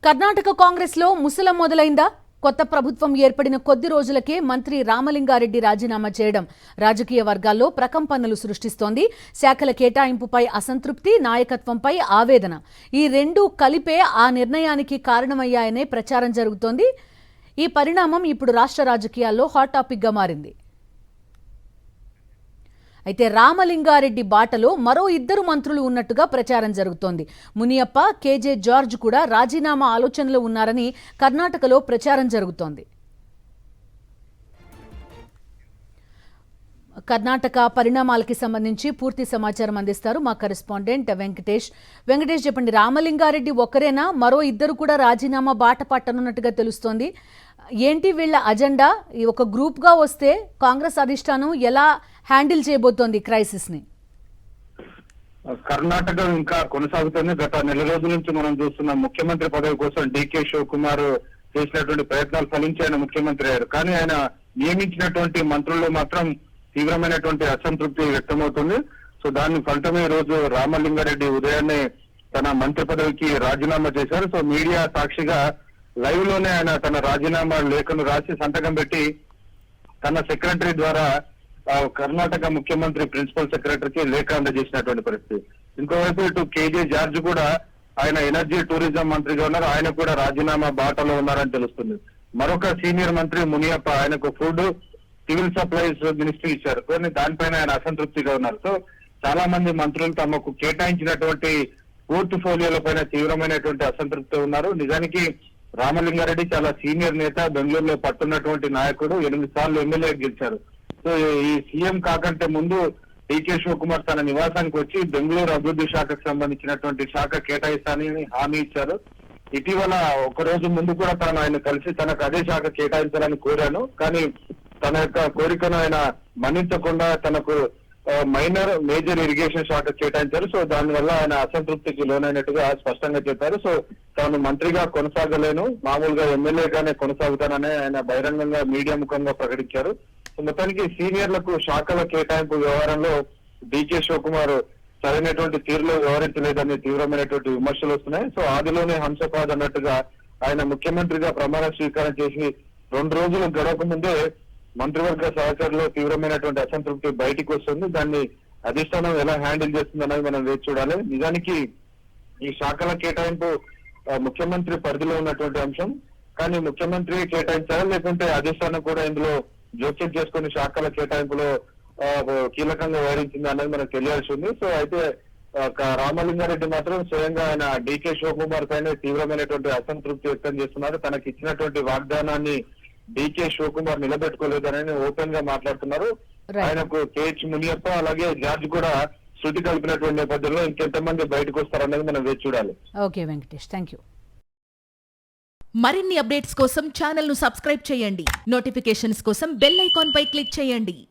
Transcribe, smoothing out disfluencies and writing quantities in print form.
కర్ణాటక కాంగ్రెస్ లో ముసలం మొదలైందా? కొత్త ప్రభుత్వం ఏర్పడిన కొద్ది రోజులకే మంత్రి రామలింగారెడ్డి రాజీనామా చేయడం రాజకీయ వర్గాల్లో ప్రకంపనలు సృష్టిస్తోంది. శాఖల కేటాయింపుపై అసంతృప్తి, నాయకత్వంపై ఆవేదన ఈ రెండూ కలిపే ఆ నిర్ణయానికి కారణమయ్యాయనే ప్రచారం జరుగుతోంది. ఈ పరిణామం ఇప్పుడు రాష్ట్ర రాజకీయాల్లో హాట్ టాపిక్ గా మారింది. అయితే రామలింగారెడ్డి బాటలో మరో ఇద్దరు మంత్రులు ఉన్నట్టుగా ప్రచారం జరుగుతోంది. మునియప్ప, కేజే జార్జ్ కూడా రాజీనామా ఆలోచనలో ఉన్నారని కర్ణాటకలో ప్రచారం జరుగుతోంది. కర్ణాటక పరిణామాలకి సంబంధించి పూర్తి సమాచారం అందిస్తారు మా కరెస్పాండెంట్ వెంకటేష్. చెప్పండి, రామలింగారెడ్డి ఒక్కరేనా, మరో ఇద్దరు కూడా రాజీనామా బాట పట్టనున్నట్టుగా తెలుస్తోంది. ఏంటి వీళ్ళ అజెండా? ఒక గ్రూప్ గా వస్తే కాంగ్రెస్ అధిష్టానం ఎలా హ్యాండిల్ చేయబోతోంది క్రైసిస్ ని? కర్ణాటక ఇంకా కొనసాగుతుంది. గత నెల రోజుల నుంచి మనం చూస్తున్న ముఖ్యమంత్రి పదవి కోసం డీకే శివకుమార్ చేసినటువంటి ప్రయత్నాలు ఫలించి ఆయన ముఖ్యమంత్రి అయ్యారు. కానీ ఆయన నియమించినటువంటి మంత్రుల్లో మాత్రం తీవ్రమైనటువంటి అసంతృప్తి వ్యక్తమవుతుంది. సో దాని ఫలితమే ఈ రోజు రామలింగారెడ్డి ఉదయాన్నే తన మంత్రి పదవికి రాజీనామా చేశారు. సో మీడియా సాక్షిగా లైవ్ లోనే ఆయన తన రాజీనామా లేఖను రాసి సంతకం పెట్టి తన సెక్రటరీ ద్వారా కర్ణాటక ముఖ్యమంత్రి ప్రిన్సిపల్ సెక్రటరీకి లేఖ అందజేసినటువంటి పరిస్థితి. ఇంకోవైపు ఇటు కేజే జార్జ్ కూడా ఆయన ఎనర్జీ టూరిజం మంత్రిగా ఉన్నారు. ఆయన కూడా రాజీనామా బాటలో ఉన్నారని తెలుస్తుంది. మరొక సీనియర్ మంత్రి మునియప్ప ఆయనకు ఫుడ్, సివిల్ సప్లైస్ మినిస్ట్రీ ఇచ్చారు. కానీ దానిపైన ఆయన అసంతృప్తిగా ఉన్నారు. సో చాలా మంది మంత్రులు తమకు కేటాయించినటువంటి పోర్ట్ఫోలియోల పైన తీవ్రమైనటువంటి అసంతృప్తి ఉన్నారు. నిజానికి రామలింగారెడ్డి చాలా సీనియర్ నేత, బెంగళూరులో పట్టున్నటువంటి నాయకుడు, 8 సార్లు ఎమ్మెల్యే గెలిచారు. సో ఈ సీఎం కాకంటే ముందు డీకే శివకుమార్ తన నివాసానికి వచ్చి బెంగళూరు అభివృద్ధి శాఖకు సంబంధించినటువంటి శాఖ కేటాయిస్తానని హామీ ఇచ్చారు. ఇటీవల ఒక రోజు ముందు కూడా తాను ఆయన కలిసి తనకు అదే శాఖ కేటాయించాలని కోరాను. కానీ తన యొక్క కోరికను ఆయన మన్నించకుండా తనకు మేజర్ ఇరిగేషన్ శాఖ కేటాయించారు. సో దానివల్ల ఆయన అసంతృప్తికి లోనైనట్టుగా స్పష్టంగా చెప్పారు. సో తాను మంత్రిగా కొనసాగలేను, మామూలుగా ఎమ్మెల్యేగానే కొనసాగుతానని ఆయన బహిరంగంగా మీడియా ముఖంగా ప్రకటించారు. మొత్తానికి సీనియర్లకు శాఖల కేటాయింపు వ్యవహారంలో డీకే శివకుమార్ సరైనటువంటి తీరులో వ్యవహరించలేదని తీవ్రమైనటువంటి విమర్శలు వస్తున్నాయి. సో ఆదిలోనే హంసపాద్ అన్నట్టుగా ఆయన ముఖ్యమంత్రిగా ప్రమాణ స్వీకారం చేసి 2 రోజులు గడవక ముందే మంత్రివర్గ సహచరులో తీవ్రమైనటువంటి అసంతృప్తి బయటికి వస్తుంది. దాన్ని అధిష్టానం ఎలా హ్యాండిల్ చేస్తుంది అనేది మనం వేచి చూడాలి. నిజానికి ఈ శాఖల కేటాయింపు ముఖ్యమంత్రి పరిధిలో ఉన్నటువంటి అంశం. కానీ ముఖ్యమంత్రి కేటాయించారా లేకుంటే అధిష్టానం కూడా ఇందులో జోక్యం చేసుకుని శాఖల కేటాయింపులో కీలకంగా వ్యవహరించింది అనేది మనకు తెలియాల్సి ఉంది. సో అయితే రామలింగారెడ్డి మాత్రం స్వయంగా ఆయన డీకే శివకుమార్ పైన తీవ్రమైనటువంటి అసంతృప్తి వ్యక్తం చేస్తున్నారు. తనకి ఇచ్చినటువంటి వాగ్దానాన్ని డీకే శివకుమార్ నిలబెట్టుకోలేదని ఓపెన్ గా మాట్లాడుతున్నారు. ఆయనకు కేహెచ్ మునియప్ప అలాగే జార్జ్ కూడా శృతి కలిపినటువంటి నేపథ్యంలో ఇంకెంతమంది బయటకు వస్తారనేది మనం వేచి చూడాలి. Okay Venkatesh, thank you. మరిన్ని అప్డేట్స్ కోసం ఛానల్ ను సబ్స్క్రైబ్ చేయండి. నోటిఫికేషన్స్ కోసం బెల్ ఐకాన్ పై క్లిక్ చేయండి.